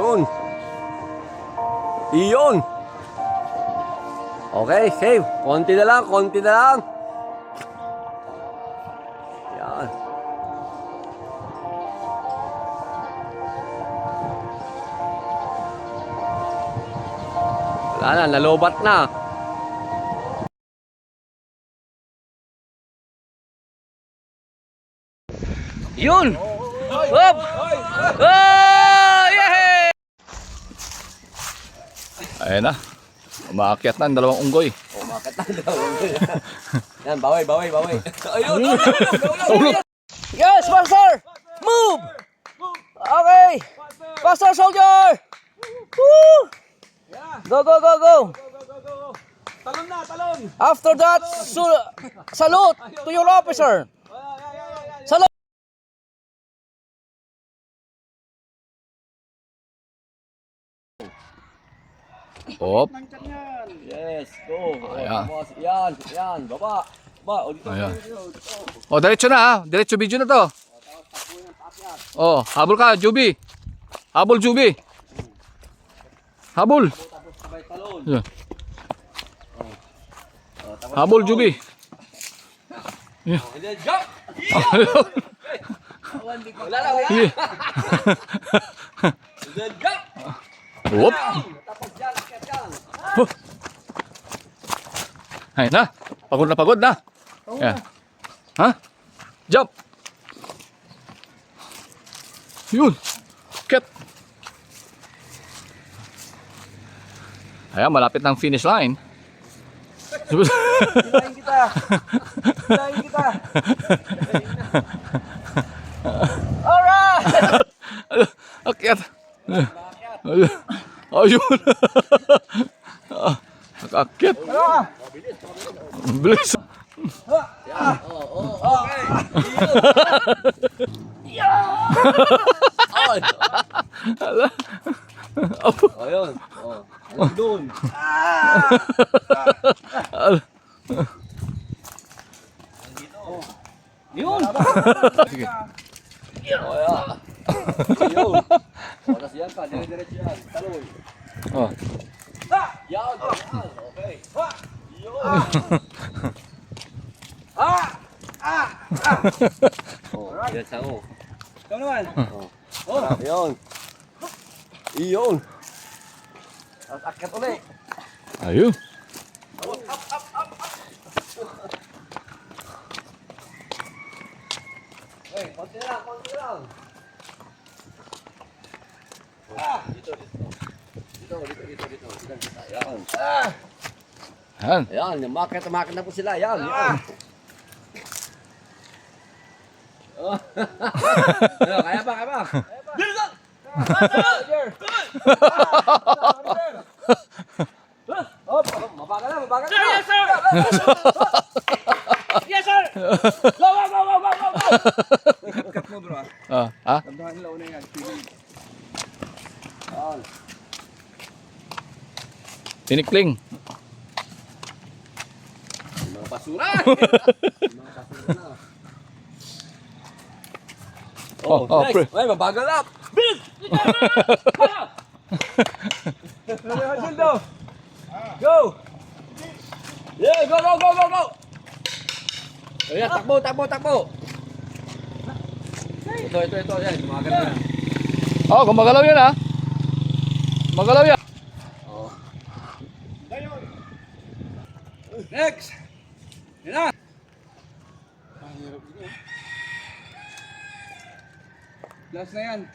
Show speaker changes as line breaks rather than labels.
Iyon. Iyon. Okay, save. Konti na lang, konti na lang. Yan. Wala na, nalobat na. Yun! Hop! Oh! Yeah!
Ayan na. Umaakyat na ang dalawang unggoy.
Umakat na daw. Yan, baway. Ayun!
Yes, faster! Move! Okay! Faster, soldier! Woo! Go!
Talon na, talon!
After that, salute to your officer! Salute!
Hop.
Yes, go.
Ayan.
Yan, baba. O, dito.
Ayan. O, diretso na ha. Diretso video na to. O, habol ka, Juby. Habol, Juby. Habol.
Sabay talon.
Ayan. Habol, Juby.
And then jump! Wala na.
Yeah.
And then jump!
Hop.
Tapos yan, akyat yan.
Ay na. Pagod na pagod na. Ayan. Ha? Jump. Yun. Ket. Ayan, malapit ng finish line.
Kinain kita!
Alright!
Akyat. Ayun. Nakakyat. Bilis.
Okay. Ayun. Doon.
Yun!
Sige.
Ayun. Oras yan pa, dire-diretso yan. Talon.
Oh.
Yan. Okay. Yan sa o.
Ikaw naman!
Ayun. Iyon. Tapos akyat ulit.
Ayun.
Okay, konti lang. Dito. Ayan.
Ayan.
Ayan, umakit na po sila. Ayan. Kaya ba? Bilisan! Mabagal na.
Yes, sir! Yes, sir! Go! Cut mo, bro.
Ha?
Tandaan nila una yan.
Ayan.
Tinikling.
Mga basura!
Oh,
next.
pre.
Ay, mabagal up! Bilis!
Sildo! Go!
Yeah, go! Ayan, takbo! Ito. Yan, gumagal na.
Oh, gumagalaw yan ha. Magalaw yan.
Next! Yan na! Last na yan.